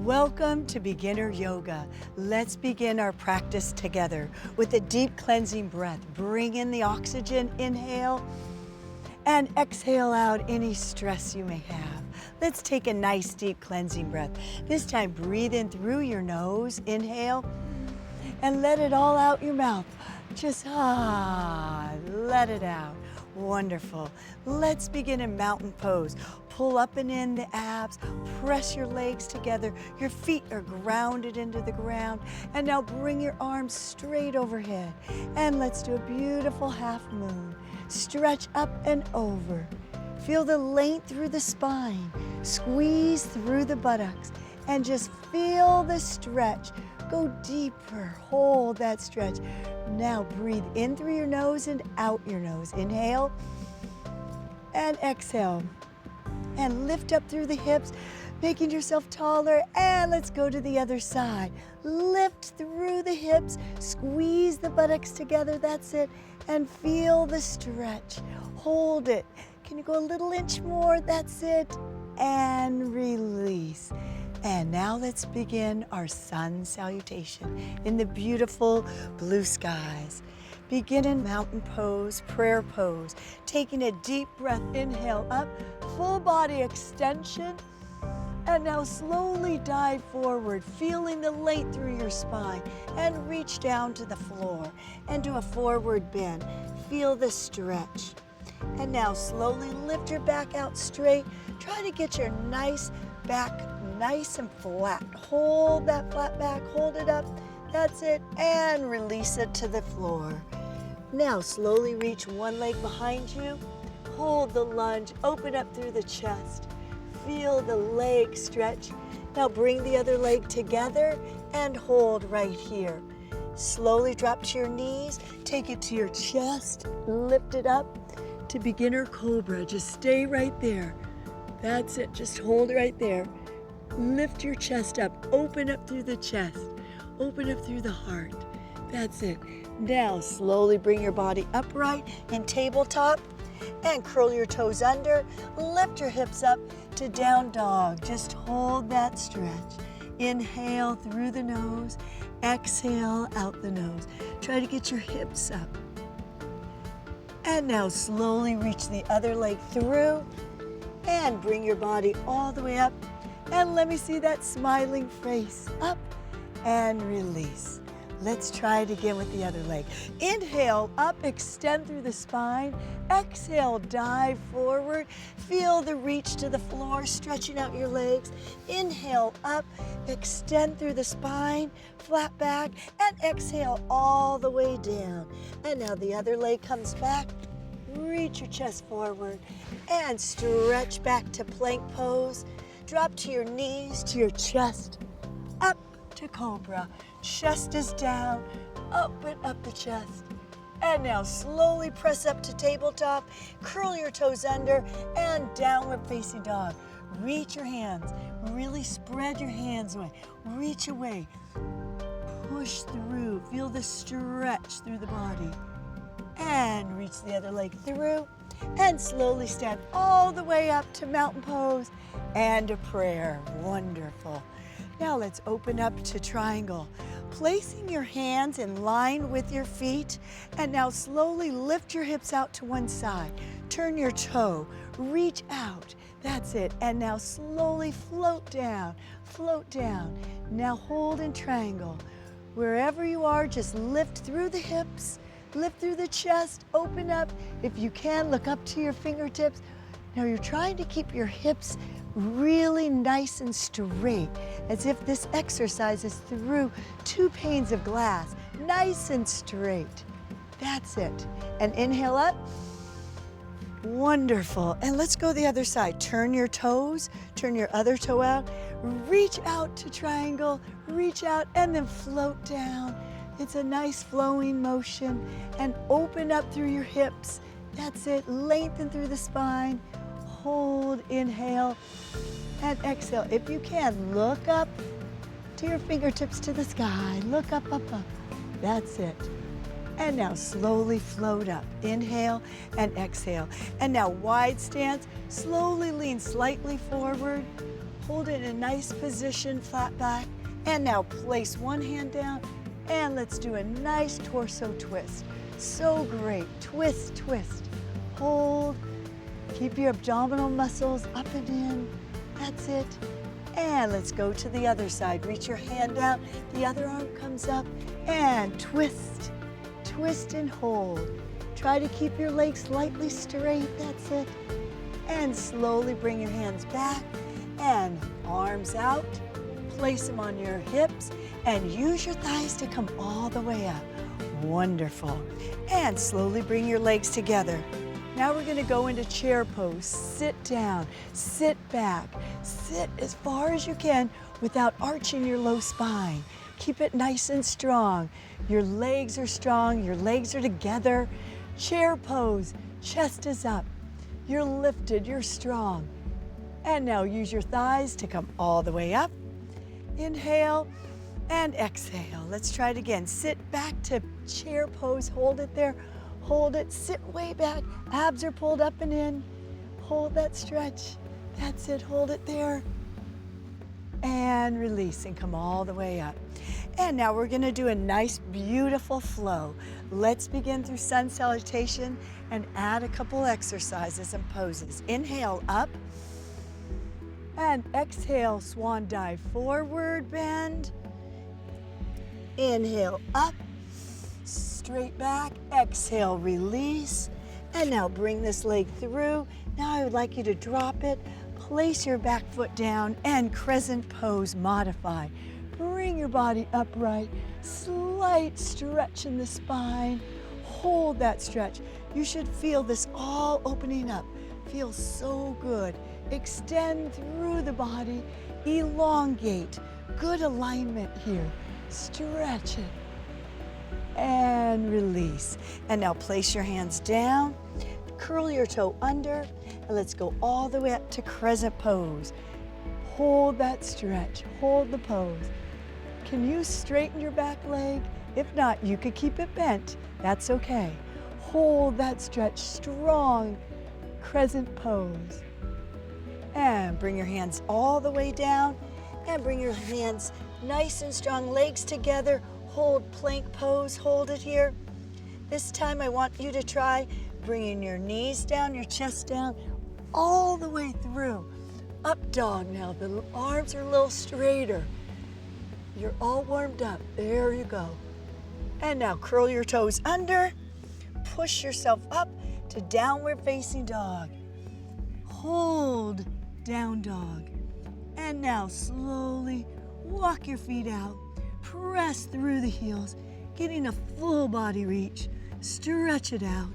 Welcome to Beginner Yoga. Let's begin our practice together with a deep cleansing breath. Bring in the oxygen, inhale, and exhale out any stress you may have. Let's take a nice deep cleansing breath. This time breathe in through your nose, inhale, and let it all out your mouth. Just let it out. Wonderful. Let's begin in mountain pose. Pull up and in the abs, press your legs together. Your feet are grounded into the ground. And now bring your arms straight overhead. And let's do a beautiful half moon. Stretch up and over. Feel the length through the spine. Squeeze through the buttocks. And just feel the stretch. Go deeper. Hold that stretch. Now breathe in through your nose and out your nose. Inhale and exhale. And lift up through the hips, making yourself taller. And let's go to the other side. Lift through the hips, squeeze the buttocks together. That's it. And feel the stretch. Hold it. Can you go a little inch more? That's it. And release. And now let's begin our sun salutation in the beautiful blue skies. Begin in mountain pose, prayer pose. Taking a deep breath, inhale up, full body extension. And now slowly dive forward, feeling the length through your spine. And reach down to the floor and do a forward bend. Feel the stretch. And now slowly lift your back out straight. Try to get your nice back nice and flat. Hold that flat back, hold it up. That's it, and release it to the floor. Now slowly reach one leg behind you. Hold the lunge, open up through the chest. Feel the leg stretch. Now bring the other leg together and hold right here. Slowly drop to your knees, take it to your chest, lift it up to beginner cobra. Just stay right there. That's it, just hold right there. Lift your chest up, open up through the chest, open up through the heart. That's it. Now slowly bring your body upright in tabletop and curl your toes under. Lift your hips up to down dog. Just hold that stretch. Inhale through the nose, exhale out the nose. Try to get your hips up. And now slowly reach the other leg through and bring your body all the way up. And let me see that smiling face. Up and release. Let's try it again with the other leg. Inhale, up, extend through the spine. Exhale, dive forward. Feel the reach to the floor, stretching out your legs. Inhale, up, extend through the spine, flat back, and exhale all the way down. And now the other leg comes back. Reach your chest forward and stretch back to plank pose. Drop to your knees, to your chest, up to cobra. Chest is down, open up the chest. And now slowly press up to tabletop, curl your toes under, and downward facing dog. Reach your hands, really spread your hands away. Reach away, push through, feel the stretch through the body. And reach the other leg through, and slowly stand all the way up to mountain pose and a prayer. Wonderful. Now let's open up to triangle. Placing your hands in line with your feet, and now slowly lift your hips out to one side. Turn your toe, reach out. That's it. And now slowly float down, float down. Now hold in triangle. Wherever you are, just lift through the hips, lift through the chest, open up. If you can, look up to your fingertips. Now you're trying to keep your hips really nice and straight, as if this exercise is through two panes of glass, nice and straight. That's it. And inhale up. Wonderful. And let's go the other side. Turn your toes, turn your other toe out, reach out to triangle, reach out, and then float down. It's a nice flowing motion. And open up through your hips. That's it. Lengthen through the spine. Hold, inhale, and exhale. If you can, look up to your fingertips to the sky. Look up, up, up. That's it. And now slowly float up. Inhale and exhale. And now wide stance. Slowly lean slightly forward. Hold it in a nice position, flat back. And now place one hand down and let's do a nice torso twist. So great. Twist, twist. Hold. Keep your abdominal muscles up and in. That's it. And let's go to the other side. Reach your hand out. The other arm comes up and twist. Twist and hold. Try to keep your legs slightly straight. That's it. And slowly bring your hands back and arms out. Place them on your hips and use your thighs to come all the way up. Wonderful. And slowly bring your legs together. Now we're going to go into chair pose. Sit down, sit back, sit as far as you can without arching your low spine. Keep it nice and strong. Your legs are strong, your legs are together. Chair pose, chest is up. You're lifted, you're strong. And now use your thighs to come all the way up. Inhale and exhale. Let's try it again. Sit back to chair pose, hold it there. Hold it, sit way back. Abs are pulled up and in. Hold that stretch. That's it, hold it there. And release and come all the way up. And now we're gonna do a nice, beautiful flow. Let's begin through sun salutation and add a couple exercises and poses. Inhale up. And exhale, swan dive, forward bend. Inhale up. Straight back, exhale, release. And now bring this leg through. Now I would like you to drop it. Place your back foot down and crescent pose, modify. Bring your body upright. Slight stretch in the spine. Hold that stretch. You should feel this all opening up. Feels so good. Extend through the body. Elongate. Good alignment here. Stretch it. And release. And now place your hands down, curl your toe under, and let's go all the way up to crescent pose. Hold that stretch, hold the pose. Can you straighten your back leg? If not, you could keep it bent. That's okay. Hold that stretch, strong crescent pose. And bring your hands all the way down and bring your hands nice and strong, legs together. Hold plank pose, hold it here. This time I want you to try bringing your knees down, your chest down, all the way through. Up dog now, the arms are a little straighter. You're all warmed up, there you go. And now curl your toes under, push yourself up to downward facing dog. Hold down dog. And now slowly walk your feet out. Press through the heels, getting a full body reach. Stretch it out.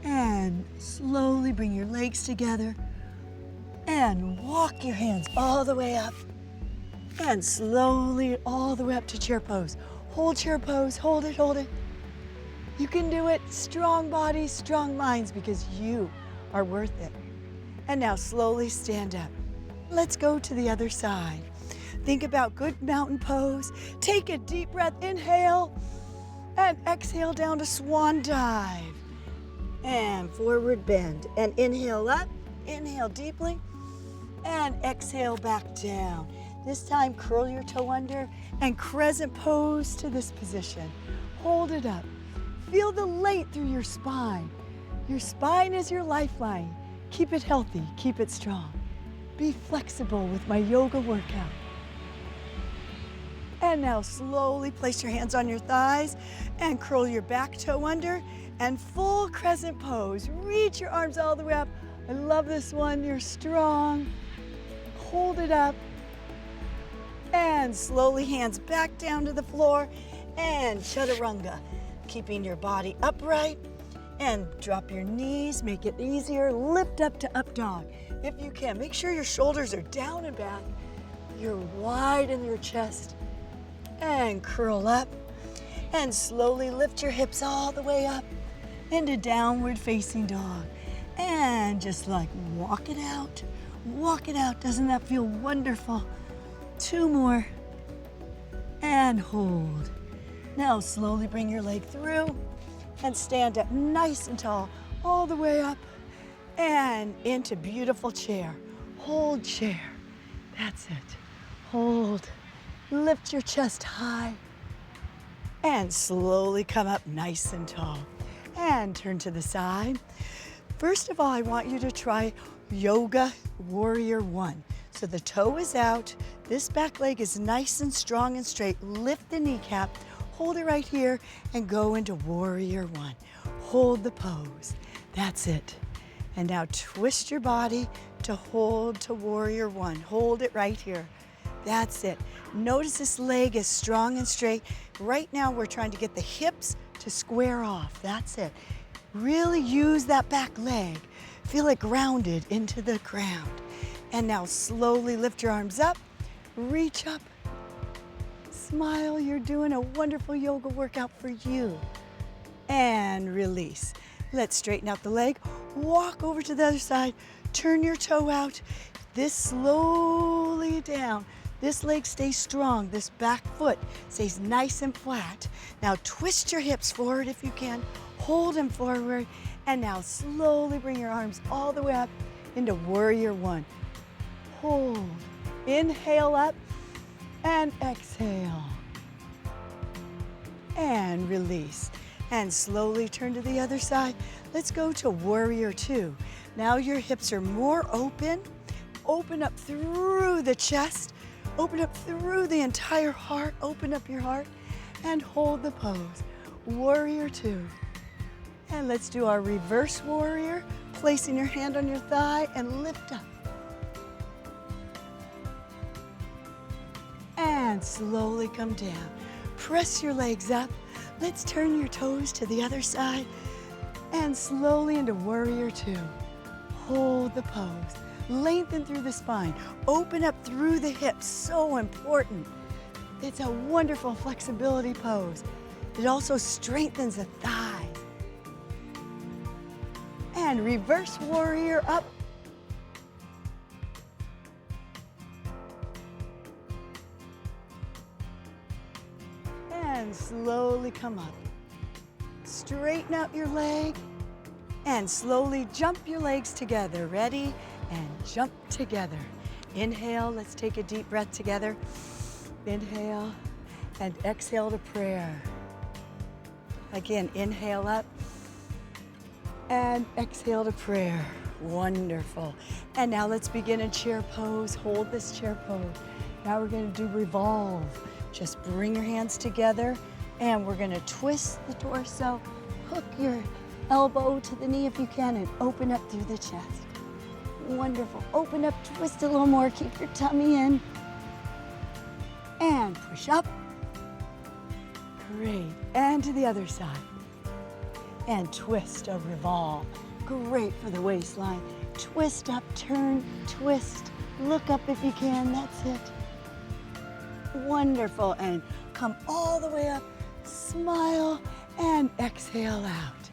And slowly bring your legs together and walk your hands all the way up. And slowly all the way up to chair pose. Hold chair pose, hold it, hold it. You can do it. Strong bodies, strong minds, because you are worth it. And now slowly stand up. Let's go to the other side. Think about good mountain pose. Take a deep breath, inhale, and exhale down to swan dive. And forward bend. And inhale up, inhale deeply, and exhale back down. This time, curl your toe under and crescent pose to this position. Hold it up. Feel the light through your spine. Your spine is your lifeline. Keep it healthy, keep it strong. Be flexible with my yoga workout. And now slowly place your hands on your thighs and curl your back toe under and full crescent pose. Reach your arms all the way up. I love this one, you're strong. Hold it up. And slowly hands back down to the floor and chaturanga. Keeping your body upright and drop your knees, make it easier. Lift up to up dog. If you can, make sure your shoulders are down and back. You're wide in your chest. And curl up and slowly lift your hips all the way up into downward facing dog. And just like walk it out, walk it out. Doesn't that feel wonderful? 2 more and hold. Now slowly bring your leg through and stand up nice and tall all the way up and into beautiful chair. hold chair. That's it. Hold. Lift your chest high. And slowly come up nice and tall. And turn to the side. First of all, I want you to try Yoga Warrior One. So the toe is out. This back leg is nice and strong and straight. Lift the kneecap. Hold it right here and go into Warrior One. Hold the pose. That's it. And now twist your body to hold to Warrior One. Hold it right here. That's it. Notice this leg is strong and straight. Right now we're trying to get the hips to square off. That's it. Really use that back leg. Feel it grounded into the ground. And now slowly lift your arms up, reach up, smile. You're doing a wonderful yoga workout for you. And release. Let's straighten out the leg. Walk over to the other side. Turn your toe out. This slowly down. This leg stays strong. This back foot stays nice and flat. Now twist your hips forward if you can. Hold them forward. And now slowly bring your arms all the way up into Warrior One. Hold. Inhale up and exhale. And release. And slowly turn to the other side. Let's go to Warrior Two. Now your hips are more open. Open up through the chest. Open up through the entire heart. Open up your heart and hold the pose. Warrior Two. And let's do our reverse warrior. Placing your hand on your thigh and lift up. And slowly come down. Press your legs up. Let's turn your toes to the other side and slowly into Warrior Two. Hold the pose. Lengthen through the spine. Open up through the hips. So important. It's a wonderful flexibility pose. It also strengthens the thighs. And reverse warrior up. And slowly come up. Straighten out your leg and slowly jump your legs together. Ready? And jump together. Inhale, let's take a deep breath together. Inhale and exhale to prayer. Again, inhale up and exhale to prayer. Wonderful. And now let's begin a chair pose. Hold this chair pose. Now we're going to do revolve. Just bring your hands together and we're going to twist the torso. Hook your elbow to the knee if you can and open up through the chest. Wonderful. Open up, twist a little more. Keep your tummy in. And push up. Great. And to the other side. And twist or revolve. Great for the waistline. Twist up, turn, twist. Look up if you can. That's it. Wonderful. And come all the way up. Smile and exhale out.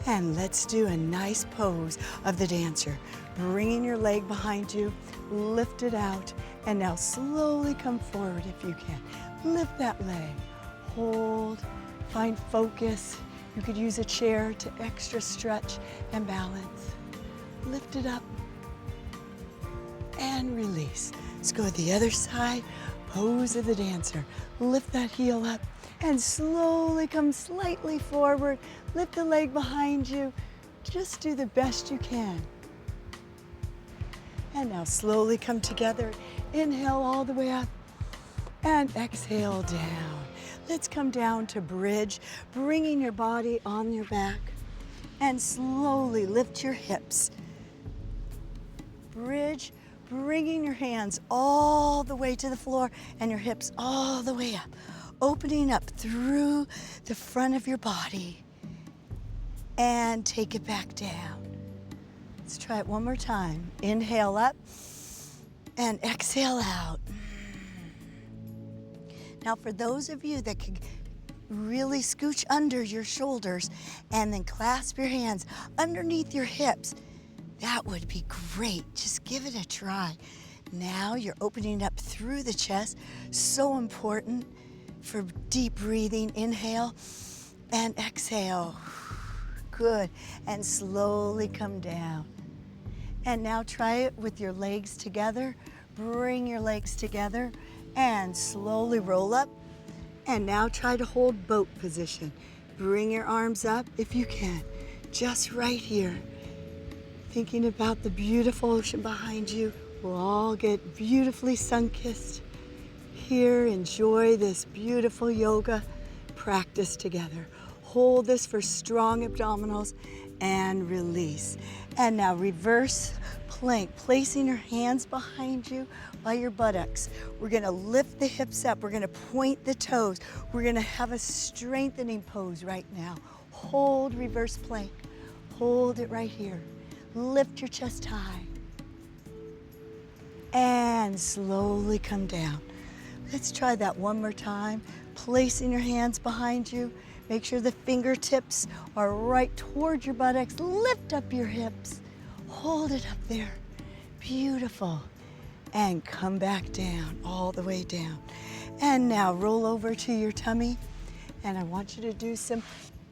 And let's do a nice pose of the dancer. Bringing your leg behind you, lift it out, and now slowly come forward if you can. Lift that leg, hold, find focus. You could use a chair to extra stretch and balance. Lift it up and release. Let's go to the other side, pose of the dancer. Lift that heel up and slowly come slightly forward. Lift the leg behind you. Just do the best you can. And now slowly come together. Inhale all the way up and exhale down. Let's come down to bridge, bringing your body on your back and slowly lift your hips. Bridge, bringing your hands all the way to the floor and your hips all the way up. Opening up through the front of your body and take it back down. Let's try it one more time. Inhale up and exhale out. Now for those of you that can really scooch under your shoulders and then clasp your hands underneath your hips, that would be great. Just give it a try. Now you're opening up through the chest. So important for deep breathing. Inhale and exhale. Good. And slowly come down. And now try it with your legs together. Bring your legs together and slowly roll up. And now try to hold boat position. Bring your arms up if you can, just right here. Thinking about the beautiful ocean behind you. We'll all get beautifully sun-kissed. Here, enjoy this beautiful yoga practice together. Hold this for strong abdominals and release. And now reverse plank, placing your hands behind you by your buttocks. We're gonna lift the hips up. We're gonna point the toes. We're gonna have a strengthening pose right now. Hold reverse plank. Hold it right here. Lift your chest high. And slowly come down. Let's try that one more time. Placing your hands behind you. Make sure the fingertips are right toward your buttocks. Lift up your hips. Hold it up there. Beautiful. And come back down, all the way down. And now roll over to your tummy. And I want you to do some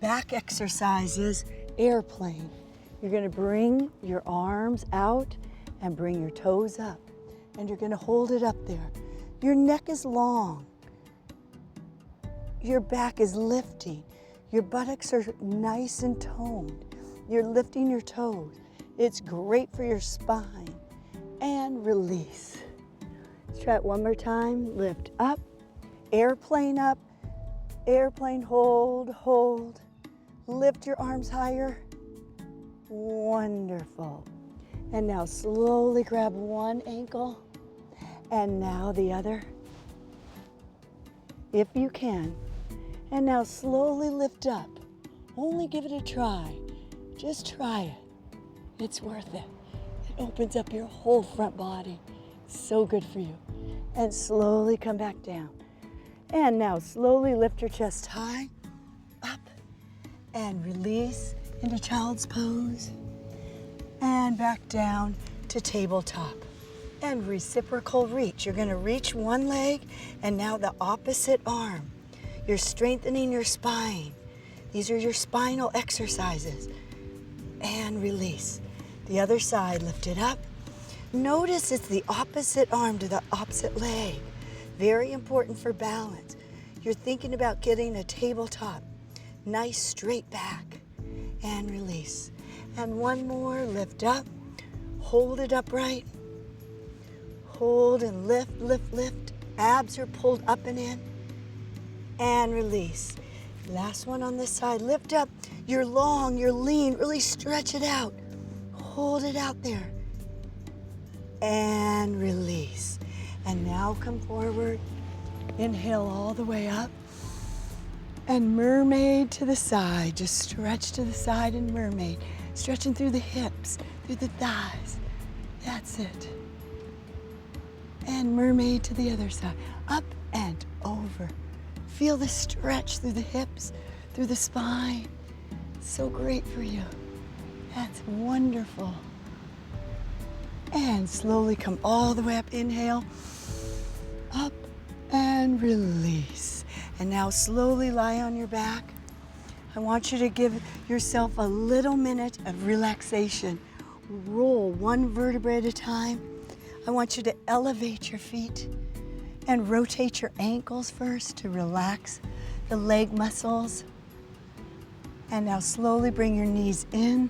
back exercises. Airplane. You're gonna bring your arms out and bring your toes up. And you're gonna hold it up there. Your neck is long. Your back is lifting. Your buttocks are nice and toned. You're lifting your toes. It's great for your spine. And release. Let's try it one more time. Lift up, airplane, hold, hold. Lift your arms higher. Wonderful. And now slowly grab one ankle and now the other, if you can. And now slowly lift up. Only give it a try. Just try it. It's worth it. It opens up your whole front body. So good for you. And slowly come back down. And now slowly lift your chest high, up, and release into child's pose. And back down to tabletop. And reciprocal reach. You're gonna reach one leg and now the opposite arm. You're strengthening your spine. These are your spinal exercises. And release. The other side, lift it up. Notice it's the opposite arm to the opposite leg. Very important for balance. You're thinking about getting a tabletop. Nice straight back. And release. And one more, lift up. Hold it upright. Hold and lift, lift, lift. Abs are pulled up and in. And release. Last one on this side, lift up. You're long, you're lean, really stretch it out. Hold it out there. And release. And now come forward. Inhale all the way up. And mermaid to the side. Just stretch to the side and mermaid. Stretching through the hips, through the thighs. That's it. And mermaid to the other side. Up and over. Feel the stretch through the hips, through the spine. So great for you. That's wonderful. And slowly come all the way up. Inhale. Up and release. And now slowly lie on your back. I want you to give yourself a little minute of relaxation. Roll one vertebrae at a time. I want you to elevate your feet and rotate your ankles first to relax the leg muscles. And now slowly bring your knees in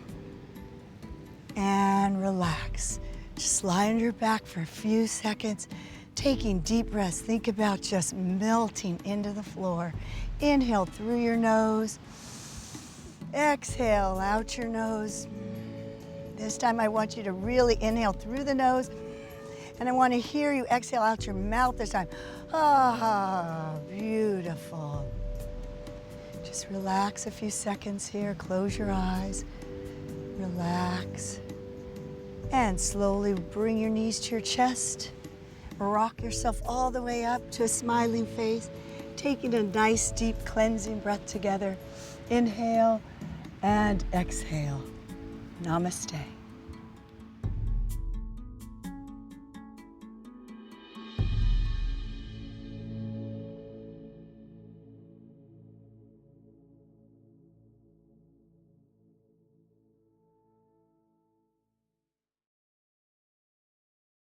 and relax. Just lie on your back for a few seconds, taking deep breaths. Think about just melting into the floor. Inhale through your nose. Exhale out your nose. This time I want you to really inhale through the nose. And I want to hear you exhale out your mouth this time. Ah, beautiful. Just relax a few seconds here. Close your eyes. Relax. And slowly bring your knees to your chest. Rock yourself all the way up to a smiling face. Taking a nice deep cleansing breath together. Inhale and exhale. Namaste.